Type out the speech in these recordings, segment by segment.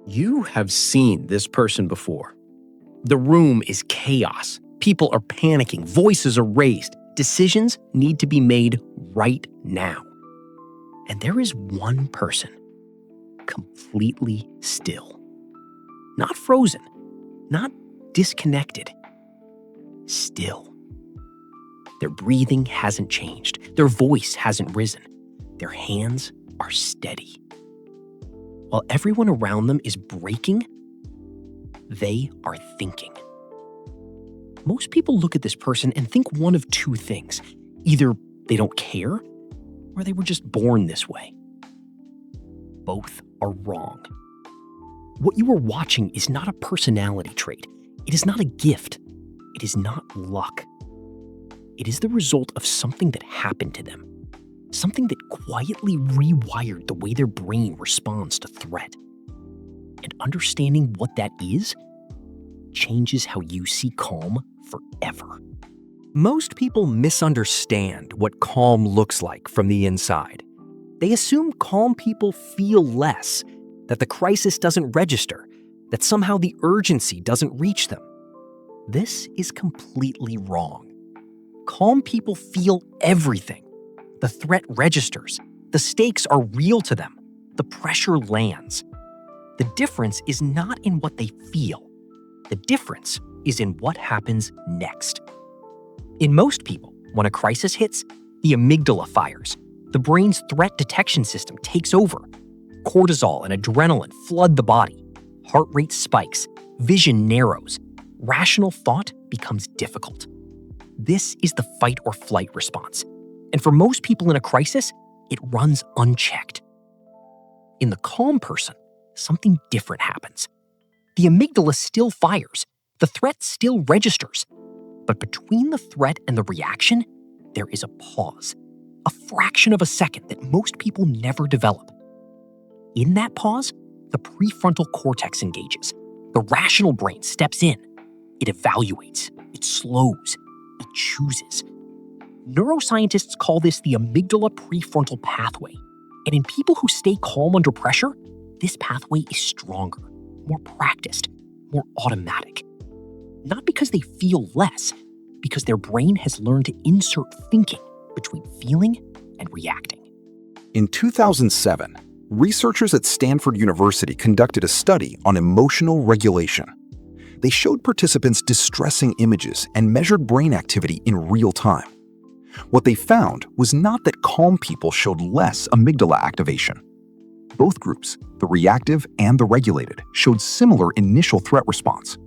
You have seen this person before. The room is chaos. People are panicking. Voices are raised. Decisions need to be made right now. And there is one person completely still. Not frozen. Not disconnected. Still. Their breathing hasn't changed. Their voice hasn't risen. Their hands are steady. While everyone around them is breaking, they are thinking. Most people look at this person and think one of two things. Either they don't care, or they were just born this way. Both are wrong. What you are watching is not a personality trait. It is not a gift. It is not luck. It is the result of something that happened to them. Something that quietly rewired the way their brain responds to threat. And understanding what that is changes how you see calm forever. Most people misunderstand what calm looks like from the inside. They assume calm people feel less, that the crisis doesn't register, that somehow the urgency doesn't reach them. This is completely wrong. Calm people feel everything. The threat registers. The stakes are real to them. The pressure lands. The difference is not in what they feel. The difference is in what happens next. In most people, when a crisis hits, the amygdala fires. The brain's threat detection system takes over. Cortisol and adrenaline flood the body. Heart rate spikes. Vision narrows. Rational thought becomes difficult. This is the fight or flight response. And for most people in a crisis, it runs unchecked. In the calm person, something different happens. The amygdala still fires. The threat still registers. But between the threat and the reaction, there is a pause. A fraction of a second that most people never develop. In that pause, the prefrontal cortex engages. The rational brain steps in. It evaluates. It slows. It chooses. Neuroscientists call this the amygdala prefrontal pathway. And in people who stay calm under pressure, this pathway is stronger, more practiced, more automatic. Not because they feel less, because their brain has learned to insert thinking between feeling and reacting. In 2007, researchers at Stanford University conducted a study on emotional regulation. They showed participants distressing images and measured brain activity in real time. What they found was not that calm people showed less amygdala activation. Both groups, the reactive and the regulated, showed similar initial threat response.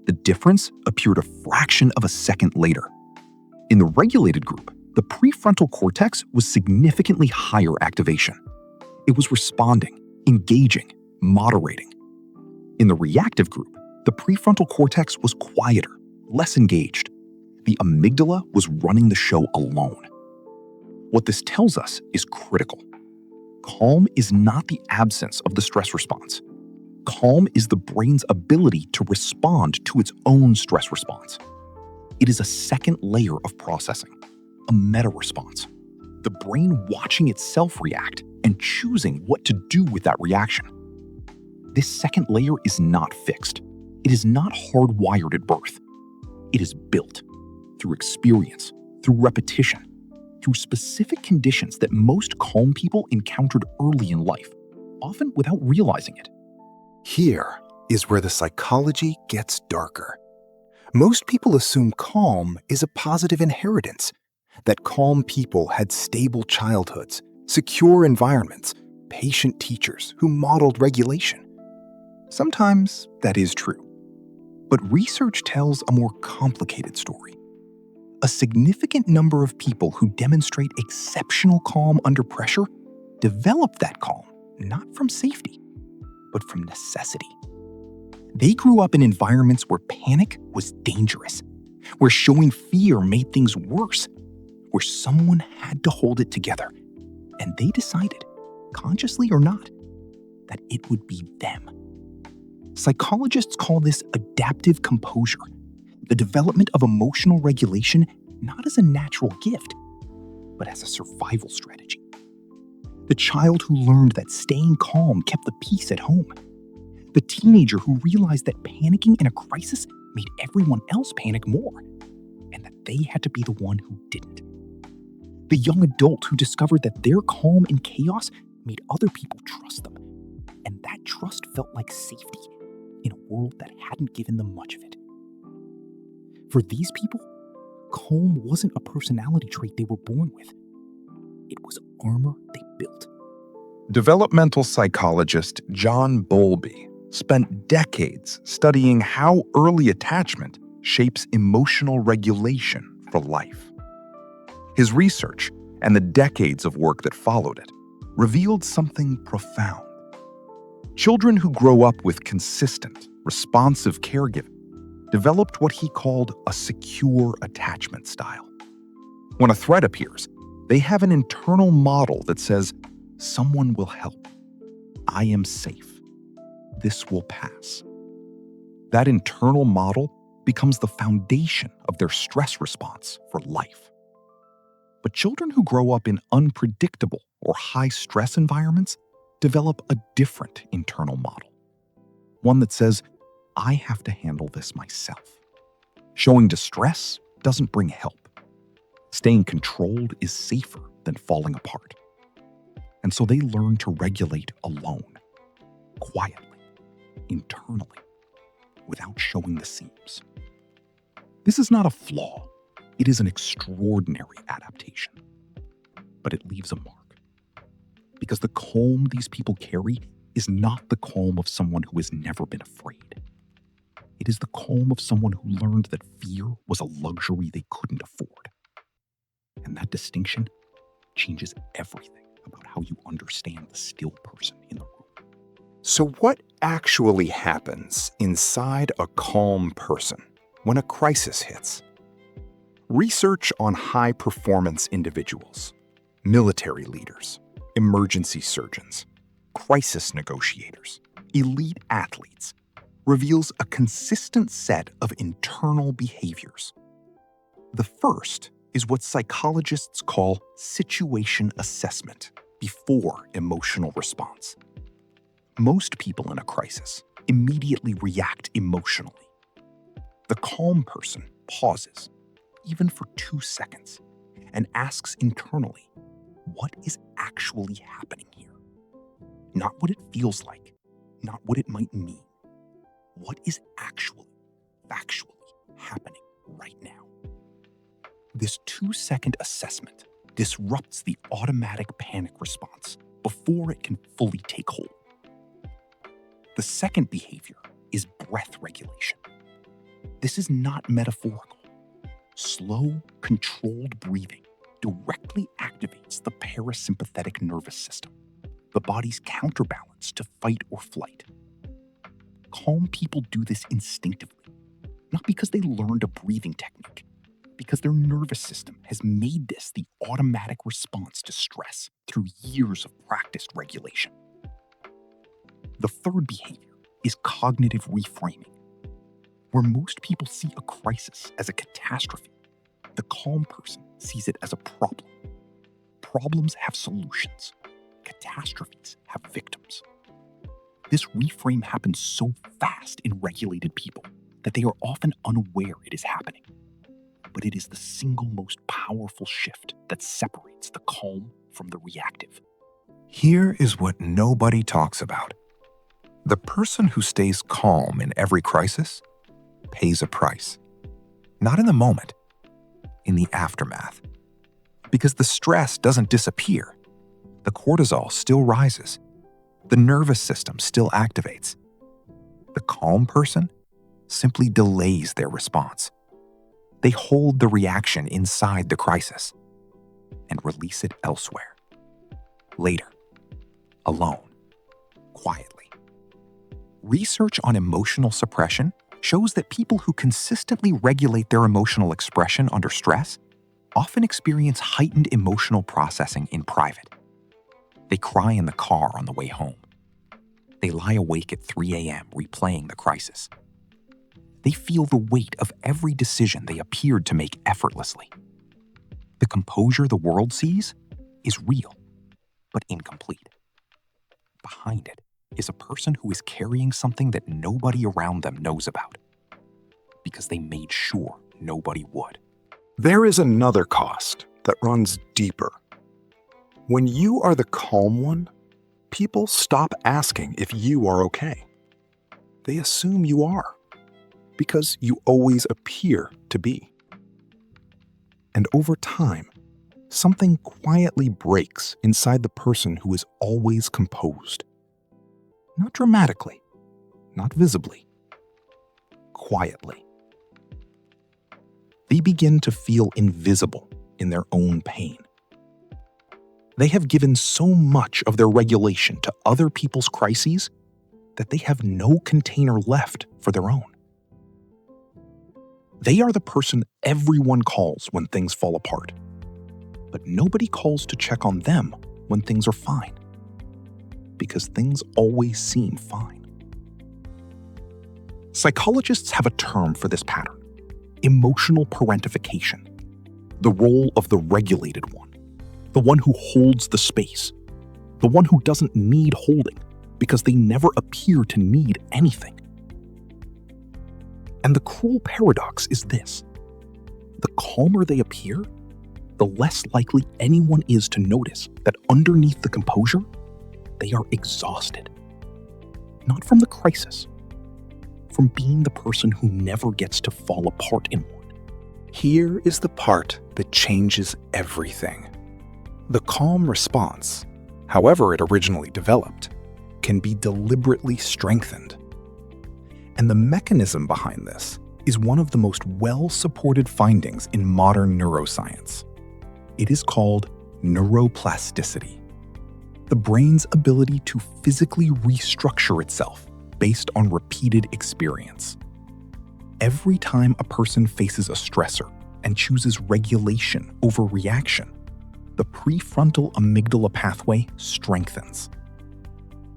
The difference appeared a fraction of a second later. In the regulated group, the prefrontal cortex was significantly higher activation. It was responding, engaging, moderating. In the reactive group, the prefrontal cortex was quieter, less engaged. The amygdala was running the show alone. What this tells us is critical. Calm is not the absence of the stress response. Calm is the brain's ability to respond to its own stress response. It is a second layer of processing, a meta response. The brain watching itself react and choosing what to do with that reaction. This second layer is not fixed. It is not hardwired at birth. It is built through experience, through repetition, through specific conditions that most calm people encountered early in life, often without realizing it. Here is where the psychology gets darker. Most people assume calm is a positive inheritance, that calm people had stable childhoods, secure environments, patient teachers who modeled regulation. Sometimes that is true. But research tells a more complicated story. A significant number of people who demonstrate exceptional calm under pressure develop that calm not from safety, but from necessity. They grew up in environments where panic was dangerous, where showing fear made things worse, where someone had to hold it together, and they decided, consciously or not, that it would be them. Psychologists call this adaptive composure, the development of emotional regulation not as a natural gift, but as a survival strategy. The child who learned that staying calm kept the peace at home. The teenager who realized that panicking in a crisis made everyone else panic more, and that they had to be the one who didn't. The young adult who discovered that their calm in chaos made other people trust them, and that trust felt like safety in a world that hadn't given them much of it. For these people, calm wasn't a personality trait they were born with. It was armor they built. Developmental psychologist John Bowlby spent decades studying how early attachment shapes emotional regulation for life. His research and the decades of work that followed it revealed something profound. Children who grow up with consistent, responsive caregiving developed what he called a secure attachment style. When a threat appears, they have an internal model that says, "Someone will help. I am safe. This will pass." That internal model becomes the foundation of their stress response for life. But children who grow up in unpredictable or high-stress environments develop a different internal model. One that says, "I have to handle this myself." Showing distress doesn't bring help. Staying controlled is safer than falling apart. And so they learn to regulate alone, quietly, internally, without showing the seams. This is not a flaw. It is an extraordinary adaptation. But it leaves a mark. Because the calm these people carry is not the calm of someone who has never been afraid. It is the calm of someone who learned that fear was a luxury they couldn't afford. And that distinction changes everything about how you understand the still person in the room. So what actually happens inside a calm person when a crisis hits? Research on high-performance individuals, military leaders, emergency surgeons, crisis negotiators, elite athletes reveals a consistent set of internal behaviors. The first is what psychologists call situation assessment before emotional response. Most people in a crisis immediately react emotionally. The calm person pauses, even for 2 seconds, and asks internally, what is actually happening here? Not what it feels like, not what it might mean. What is actually, factually happening right now? This 2-second assessment disrupts the automatic panic response before it can fully take hold. The second behavior is breath regulation. This is not metaphorical. Slow, controlled breathing directly activates the parasympathetic nervous system, the body's counterbalance to fight or flight. Calm people do this instinctively, not because they learned a breathing technique, because their nervous system has made this the automatic response to stress through years of practiced regulation. The third behavior is cognitive reframing. Where most people see a crisis as a catastrophe, the calm person sees it as a problem. Problems have solutions. Catastrophes have victims. This reframe happens so fast in regulated people that they are often unaware it is happening. But it is the single most powerful shift that separates the calm from the reactive. Here is what nobody talks about. The person who stays calm in every crisis pays a price. Not in the moment, in the aftermath. Because the stress doesn't disappear. The cortisol still rises. The nervous system still activates. The calm person simply delays their response. They hold the reaction inside the crisis and release it elsewhere. Later, alone, quietly. Research on emotional suppression shows that people who consistently regulate their emotional expression under stress often experience heightened emotional processing in private. They cry in the car on the way home. They lie awake at 3 a.m. replaying the crisis. They feel the weight of every decision they appeared to make effortlessly. The composure the world sees is real, but incomplete. Behind it is a person who is carrying something that nobody around them knows about, because they made sure nobody would. There is another cost that runs deeper. When you are the calm one, people stop asking if you are okay. They assume you are, because you always appear to be. And over time, something quietly breaks inside the person who is always composed. Not dramatically, not visibly, quietly. They begin to feel invisible in their own pain. They have given so much of their regulation to other people's crises that they have no container left for their own. They are the person everyone calls when things fall apart, but nobody calls to check on them when things are fine, because things always seem fine. Psychologists have a term for this pattern: emotional parentification, the role of the regulated one, the one who holds the space, the one who doesn't need holding because they never appear to need anything. And the cruel paradox is this: the calmer they appear, the less likely anyone is to notice that underneath the composure, they are exhausted. Not from the crisis, from being the person who never gets to fall apart in one. Here is the part that changes everything. The calm response, however it originally developed, can be deliberately strengthened. And the mechanism behind this is one of the most well-supported findings in modern neuroscience. It is called neuroplasticity, the brain's ability to physically restructure itself based on repeated experience. Every time a person faces a stressor and chooses regulation over reaction, the prefrontal amygdala pathway strengthens.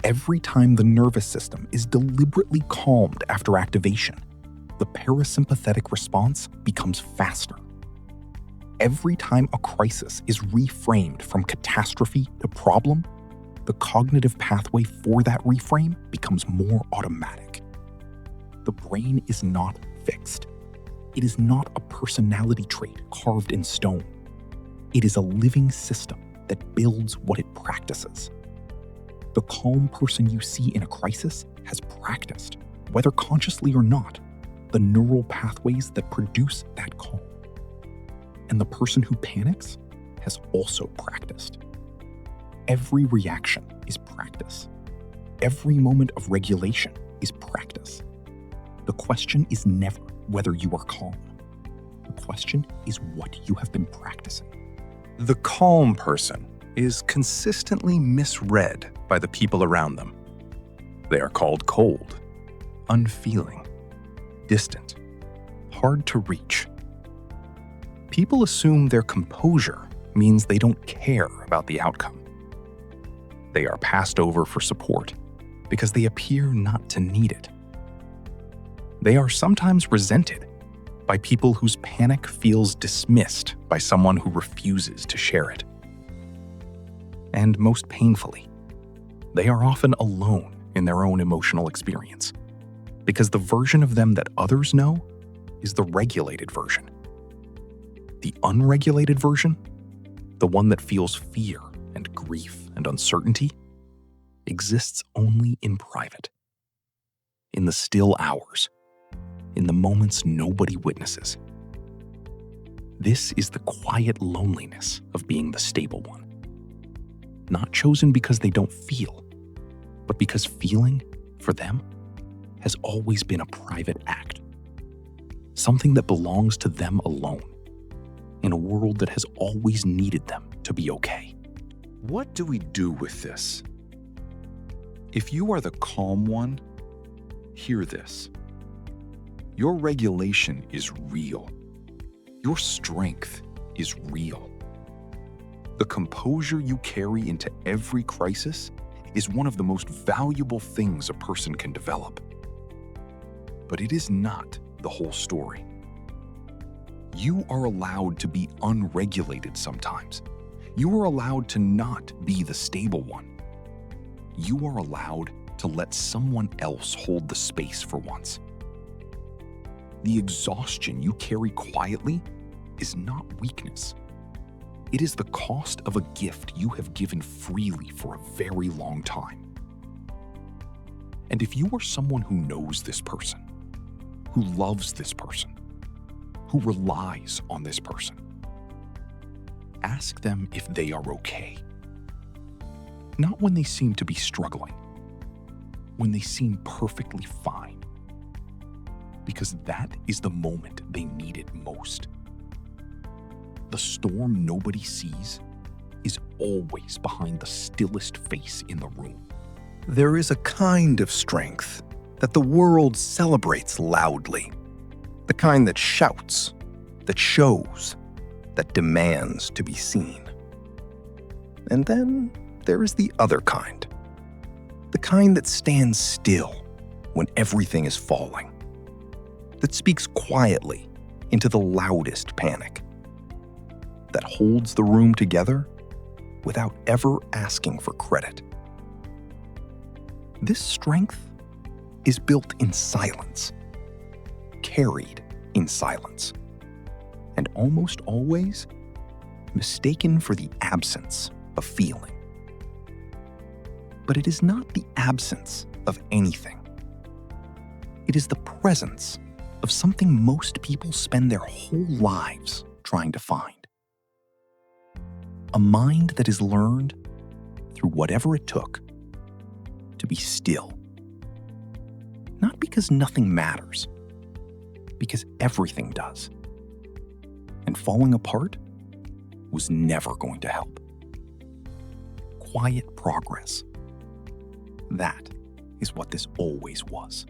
Every time the nervous system is deliberately calmed after activation, the parasympathetic response becomes faster. Every time a crisis is reframed from catastrophe to problem, the cognitive pathway for that reframe becomes more automatic. The brain is not fixed. It is not a personality trait carved in stone. It is a living system that builds what it practices. The calm person you see in a crisis has practiced, whether consciously or not, the neural pathways that produce that calm. And the person who panics has also practiced. Every reaction is practice. Every moment of regulation is practice. The question is never whether you are calm. The question is what you have been practicing. The calm person is consistently misread by the people around them. They are called cold, unfeeling, distant, hard to reach. People assume their composure means they don't care about the outcome. They are passed over for support because they appear not to need it. They are sometimes resented by people whose panic feels dismissed by someone who refuses to share it. And most painfully, they are often alone in their own emotional experience, because the version of them that others know is the regulated version. The unregulated version, the one that feels fear and grief and uncertainty, exists only in private, in the still hours, in the moments nobody witnesses. This is the quiet loneliness of being the stable one. Not chosen because they don't feel, but because feeling, for them, has always been a private act. Something that belongs to them alone, in a world that has always needed them to be okay. What do we do with this? If you are the calm one, hear this. Your regulation is real. Your strength is real. The composure you carry into every crisis is one of the most valuable things a person can develop. But it is not the whole story. You are allowed to be unregulated sometimes. You are allowed to not be the stable one. You are allowed to let someone else hold the space for once. The exhaustion you carry quietly is not weakness. It is the cost of a gift you have given freely for a very long time. And if you are someone who knows this person, who loves this person, who relies on this person, ask them if they are okay. Not when they seem to be struggling, when they seem perfectly fine. Because that is the moment they need it most. The storm nobody sees is always behind the stillest face in the room. There is a kind of strength that the world celebrates loudly. The kind that shouts, that shows, that demands to be seen. And then there is the other kind. The kind that stands still when everything is falling. That speaks quietly into the loudest panic. That holds the room together without ever asking for credit. This strength is built in silence, carried in silence, and almost always mistaken for the absence of feeling. But it is not the absence of anything. It is the presence of something most people spend their whole lives trying to find. A mind that is learned through whatever it took to be still. Not because nothing matters, because everything does. And falling apart was never going to help. Quiet progress. That is what this always was.